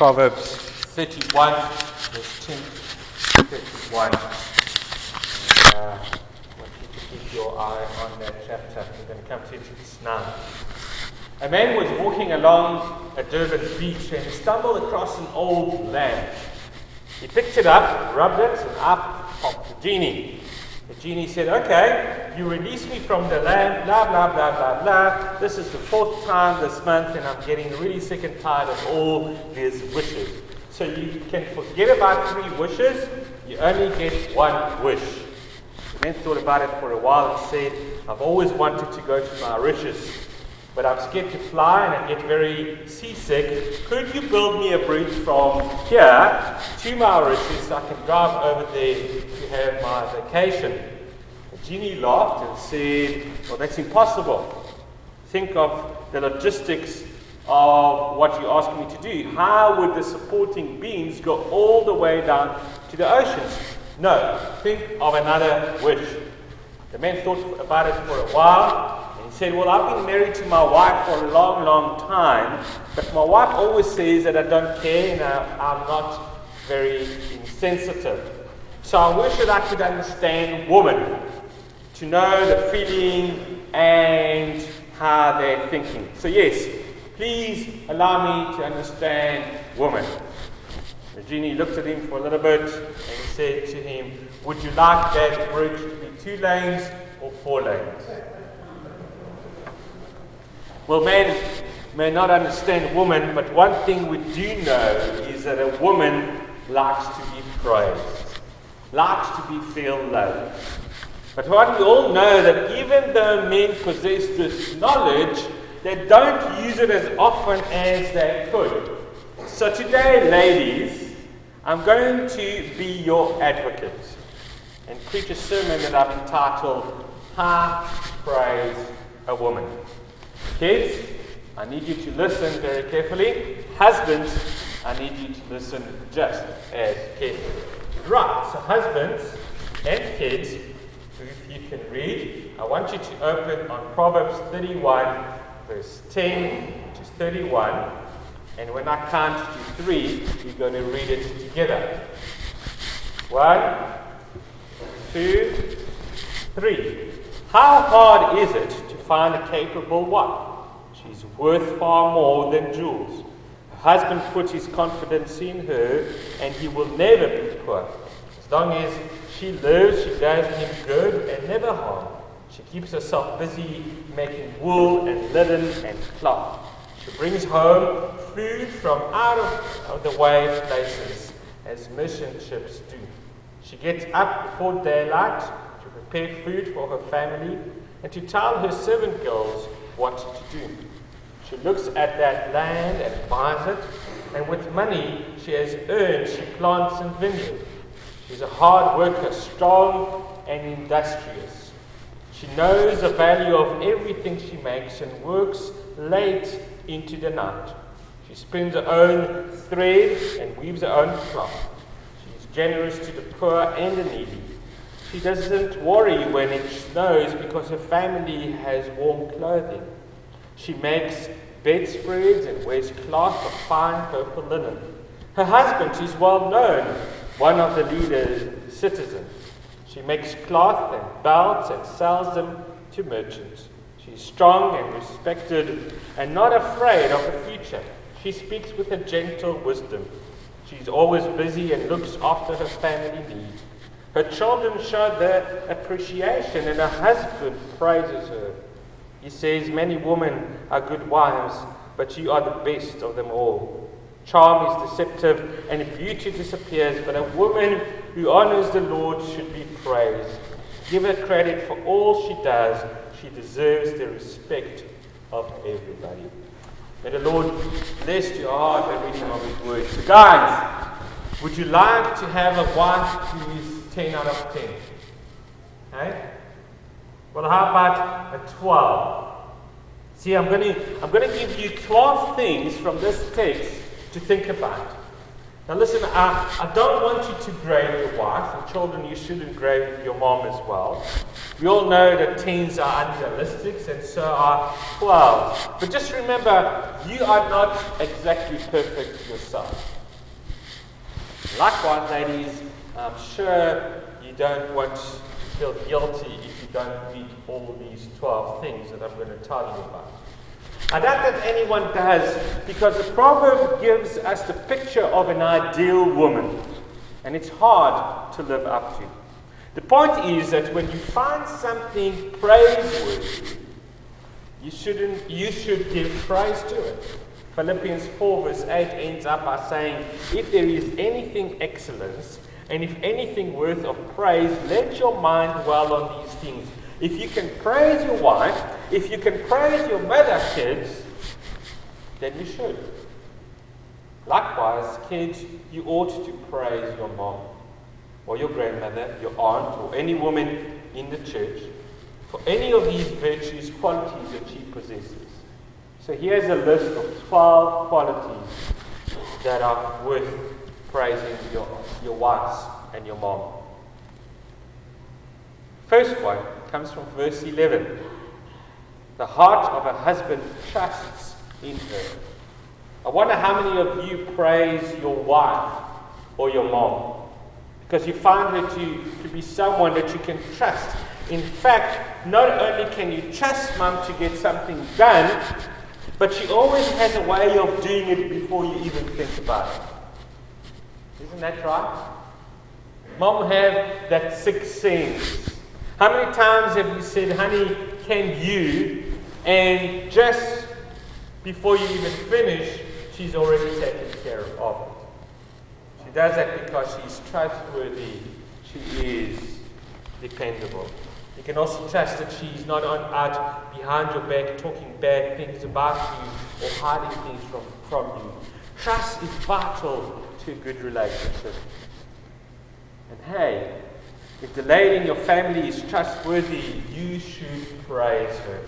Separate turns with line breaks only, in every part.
Proverbs 31, verse 10 to 31. And, I want you to keep your eye on that chapter. We're going to come to it now. A man was walking along a Durban beach and stumbled across an old lamp. He picked it up, rubbed it, and up popped the genie. The genie said, "Okay, you release me from the lamp, blah, blah, blah, blah, blah. This is the 4th time this month, and I'm getting really sick and tired of all these wishes. So you can forget about 3 wishes, you only get 1 wish." The man thought about it for a while and said, "I've always wanted to go to Mauritius, but I'm scared to fly and I get very seasick. Could you build me a bridge from here to Mauritius so I can drive over there to have my vacation?" The genie laughed and said, "Well, that's impossible. Think of the logistics of what you're asking me to do. How would the supporting beams go all the way down to the oceans? No, think of another wish." The man thought about it for a while. He said, "Well, I've been married to my wife for a long, long time, but my wife always says that I don't care and I'm not very insensitive. So I wish that I could understand women, to know the feeling and how they're thinking. So yes, please allow me to understand women." The genie looked at him for a little bit and he said to him, "Would you like that bridge to be 2 lanes or 4 lanes?" Well, man may not understand woman, but one thing we do know is that a woman likes to be praised, likes to be feel loved. But what we all know that even though men possess this knowledge, they don't use it as often as they could. So today, ladies, I'm going to be your advocate and preach a sermon that I've entitled, "How to Praise a Woman." Kids, I need you to listen very carefully. Husbands, I need you to listen just as carefully. Right, so husbands and kids, if you can read, I want you to open on Proverbs 31, verse 10 to 31. And when I count to 3, we're going to read it together. 1, 2, 3. How hard is it to find a capable wife? She's worth far more than jewels. Her husband puts his confidence in her, and he will never be poor. As long as she lives, she does him good and never harm. She keeps herself busy making wool and linen and cloth. She brings home food from out of the way places, as mission ships do. She gets up before daylight to prepare food for her family and to tell her servant girls what to do. She looks at that land and buys it, and with money she has earned, she plants a vineyard. She's a hard worker, strong and industrious. She knows the value of everything she makes and works late into the night. She spins her own thread and weaves her own cloth. She's generous to the poor and the needy. She doesn't worry when it snows because her family has warm clothing. She makes bedspreads and wears cloth of fine purple linen. Her husband is well known, one of the leaders' citizens. She makes cloth and belts and sells them to merchants. She's strong and respected and not afraid of the future. She speaks with a gentle wisdom. She's always busy and looks after her family needs. Her children show their appreciation and her husband praises her. He says, "Many women are good wives, but you are the best of them all. Charm is deceptive and beauty disappears, but a woman who honors the Lord should be praised. Give her credit for all she does. She deserves the respect of everybody." May the Lord bless your heart by reading of His word. So guys, would you like to have a wife who is 10 out of 10? Okay? Well, how about a 12? See, I'm going to give you 12 things from this text to think about. Now listen, I don't want you to grade your wife, and children, you shouldn't grade your mom as well. We all know that 10s are unrealistic, and so are 12s. But just remember, you are not exactly perfect yourself. Likewise, ladies, I'm sure you don't want to feel guilty if you don't meet all these 12 things that I'm going to tell you about. I doubt that anyone does, because the proverb gives us the picture of an ideal woman, and it's hard to live up to. The point is that when you find something praiseworthy, you should give praise to it. Philippians 4 verse 8 ends up by saying, if there is anything excellent, and if anything worth of praise, let your mind dwell on these things. If you can praise your wife, if you can praise your mother, kids, then you should. Likewise, kids, you ought to praise your mom, or your grandmother, your aunt, or any woman in the church for any of these virtues, qualities that she possesses. So here's a list of 12 qualities that are worth praising your wives and your mom. First one comes from verse 11. The heart of a husband trusts in her. I wonder how many of you praise your wife or your mom, because you find her to be someone that you can trust. In fact, not only can you trust mom to get something done, but she always has a way of doing it before you even think about it. Isn't that right? Mom have that sixth sense. How many times have you said, honey, can you? And just before you even finish, she's already taken care of it. She does that because she's trustworthy. She is dependable. You can also trust that she's not out behind your back talking bad things about you or hiding things from you. Trust is vital to a good relationship. And hey, if the lady in your family is trustworthy, you should praise her.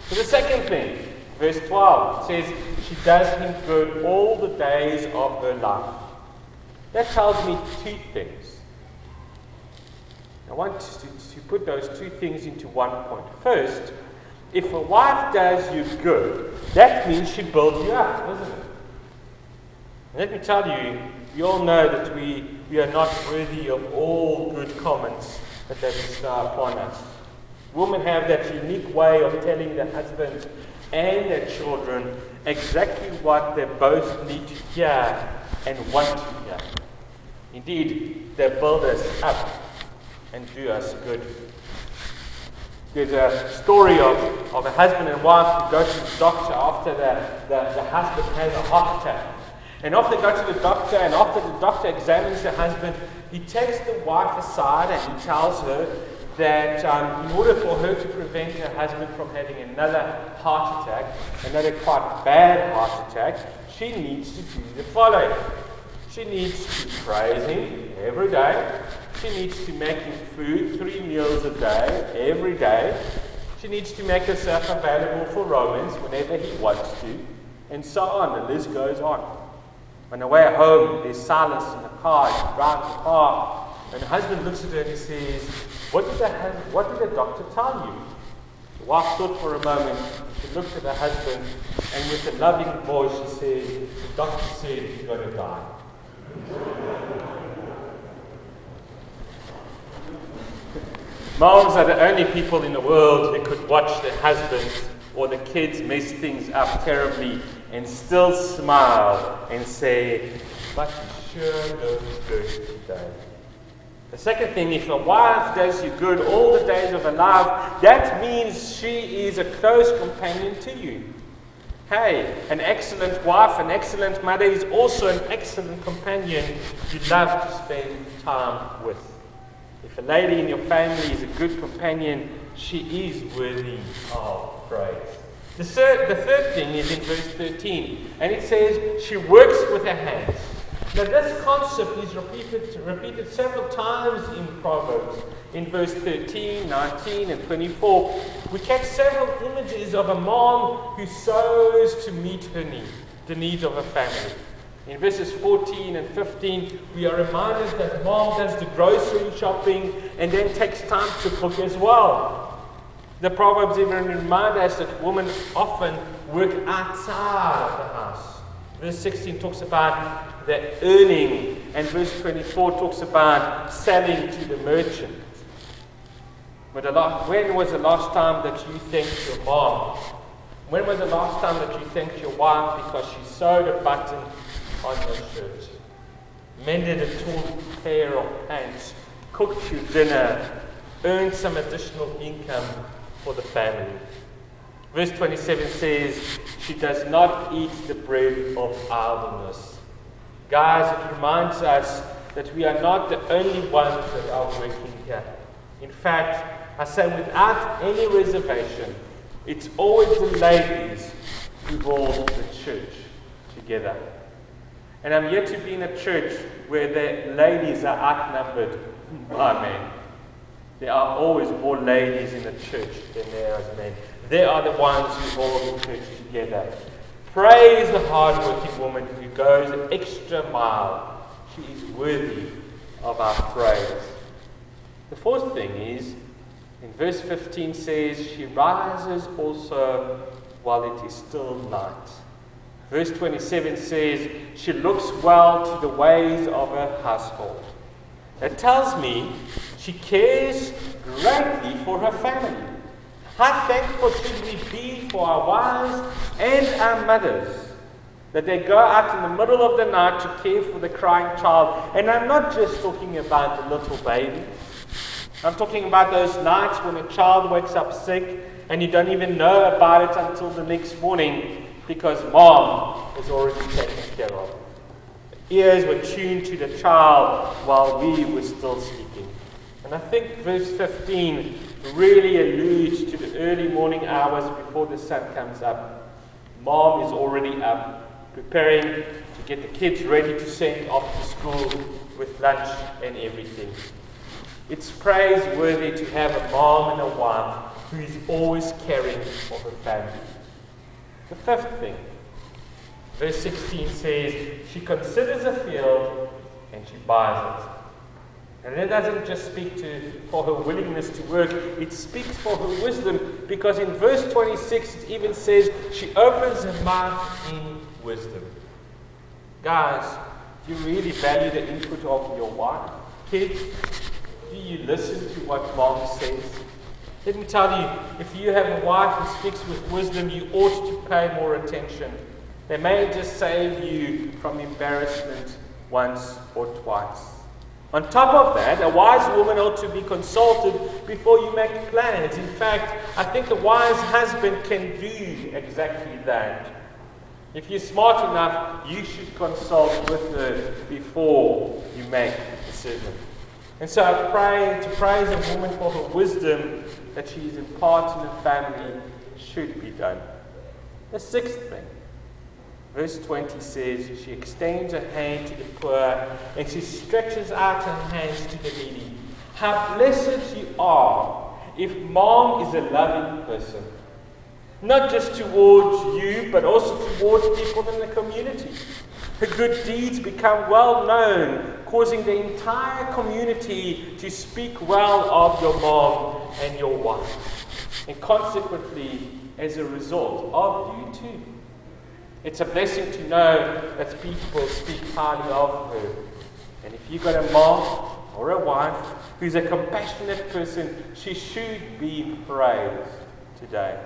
So the second thing, verse 12, says she does him good all the days of her life. That tells me two things. I want to put those two things into one point. First, if a wife does you good, that means she builds you up, doesn't it? And let me tell you, we all know that we are not worthy of all good comments that they bestow upon us. Women have that unique way of telling their husbands and their children exactly what they both need to hear and want to hear. Indeed, they build us up and do us good. There's a story of a husband and wife who go to the doctor after the husband has a heart attack. And after they go to the doctor, and after the doctor examines the husband, he takes the wife aside and he tells her that in order for her to prevent her husband from having another heart attack, another quite bad heart attack, she needs to do the following. She needs to praise him every day. She needs to make him food 3 meals a day, every day. She needs to make herself available for romance whenever he wants to, and so on. The list goes on. On the way home, there's silence in the car. She drives the car, and the husband looks at her and he says, What did the doctor tell you? The wife thought for a moment. She looked at her husband, and with a loving voice she said, The doctor said you're going to die. Moms are the only people in the world who could watch their husbands or the kids mess things up terribly and still smile and say, but you sure look good today. The second thing, if a wife does you good all the days of her life, that means she is a close companion to you. Hey, an excellent wife, an excellent mother is also an excellent companion you love to spend time with. If a lady in your family is a good companion, she is worthy of praise. The third thing is in verse 13, and it says, she works with her hands. Now this concept is repeated several times in Proverbs. In verse 13, 19, and 24, we catch several images of a mom who sews to meet her needs, the needs of her family. In verses 14 and 15, we are reminded that mom does the grocery shopping and then takes time to cook as well. The Proverbs even remind us that women often work outside of the house. Verse 16 talks about the earning, and verse 24 talks about selling to the merchant. But when was the last time that you thanked your mom? When was the last time that you thanked your wife because she sewed a button on your shirt, mended a torn pair of pants, cooked you dinner, earned some additional income for the family? Verse 27 says, she does not eat the bread of idleness. Guys, it reminds us that we are not the only ones that are working here. In fact, I say without any reservation, it's always the ladies who hold the church together. And I'm yet to be in a church where the ladies are outnumbered by men. There are always more ladies in the church than there are men. They are the ones who hold the church together. Praise the hard-working woman who goes an extra mile. She is worthy of our praise. The fourth thing is, in verse 15 says, she rises also while it is still night. Verse 27 says, she looks well to the ways of her household. That tells me she cares greatly for her family. How thankful should we be for our wives and our mothers, that they go out in the middle of the night to care for the crying child. And I'm not just talking about the little baby. I'm talking about those nights when a child wakes up sick and you don't even know about it until the next morning because mom is already taken care of. Ears were tuned to the child while we were still sleeping. And I think verse 15 really alludes to the early morning hours before the sun comes up. Mom is already up, preparing to get the kids ready to send off to school with lunch and everything. It's praiseworthy to have a mom and a wife who is always caring for her family. The fifth thing, verse 16 says, she considers a field and she buys it. And that doesn't just speak for her willingness to work, it speaks for her wisdom, because in verse 26 it even says she opens her mouth in wisdom. Guys, do you really value the input of your wife? Kids, do you listen to what mom says? Let me tell you, if you have a wife who speaks with wisdom, you ought to pay more attention. They may just save you from embarrassment once or twice. On top of that, a wise woman ought to be consulted before you make plans. In fact, I think a wise husband can do exactly that. If you're smart enough, you should consult with her before you make a decision. And so I pray to praise a woman for her wisdom that she is imparting in her family should be done. The sixth thing, verse 20 says, she extends her hand to the poor and she stretches out her hands to the needy. How blessed you are if mom is a loving person. Not just towards you, but also towards people in the community. Her good deeds become well known, causing the entire community to speak well of your mom and your wife. And consequently, as a result of you too. It's a blessing to know that people speak highly of her. And if you've got a mom or a wife who's a compassionate person, she should be praised today.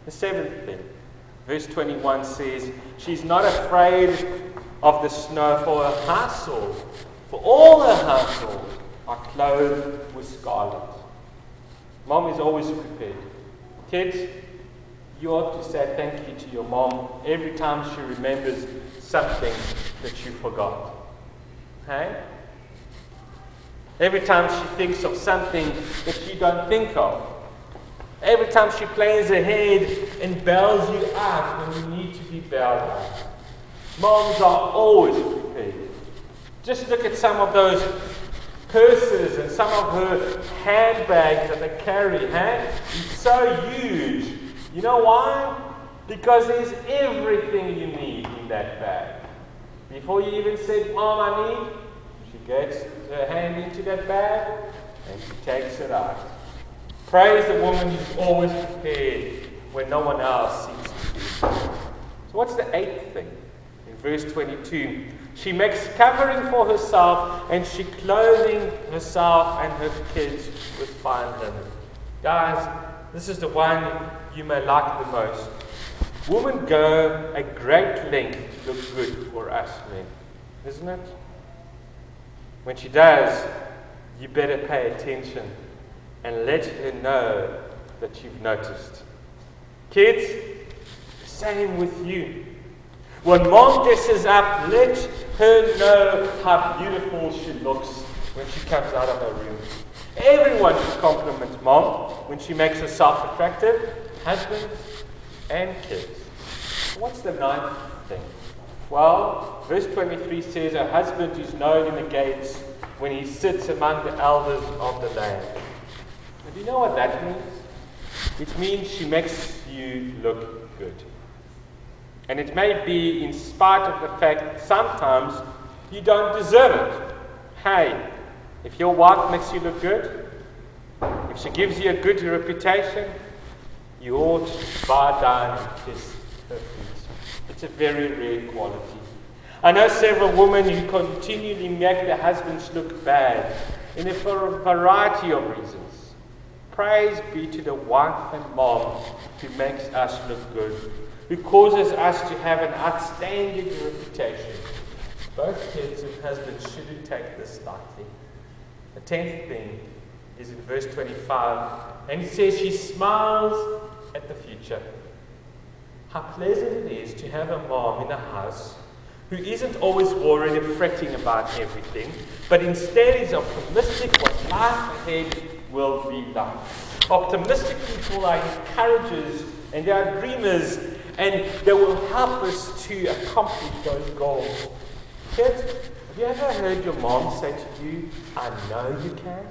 The seventh thing, verse 21 says, she's not afraid of the snow for her household, for all her household are clothed with scarlet. Mom is always prepared. Kids, you ought to say thank you to your mom every time she remembers something that you forgot. Okay? Every time she thinks of something that you don't think of. Every time she plans ahead and bails you out when you need to be bailed out. Moms are always prepared. Just look at some of those purses and some of her handbags that they carry. It's so huge. You know why? Because there's everything you need in that bag. Before you even said, Mom, I need, she gets her hand into that bag and she takes it out. Praise the woman who's always prepared when no one else seems to be. So what's the 8th thing? In verse 22, she makes covering for herself and she clothing herself and her kids with fine linen. Guys, this is the one you may like the most. Women go a great length to look good for us men, isn't it? When she does, you better pay attention and let her know that you've noticed. Kids, same with you. When Mom dresses up, let her know how beautiful she looks when she comes out of her room. Everyone should compliment Mom when she makes herself attractive, husbands and kids. What's the 9th thing? Well, verse 23 says, her husband is known in the gates when he sits among the elders of the land. And do you know what that means? It means she makes you look good. And it may be in spite of the fact that sometimes you don't deserve it. Hey, if your wife makes you look good, if she gives you a good reputation, you ought to bow down and kiss her feet. It's a very rare quality. I know several women who continually make their husbands look bad, and for a variety of reasons. Praise be to the wife and mom who makes us look good, who causes us to have an outstanding reputation. Both kids and husbands shouldn't take this lightly. The 10th thing is in verse 25, and it says she smiles at the future. How pleasant it is to have a mom in the house who isn't always worried and fretting about everything, but instead is optimistic what life ahead will be like. Optimistic people are encouragers and they are dreamers, and they will help us to accomplish those goals. Kids, have you ever heard your mom say to you, I know you can?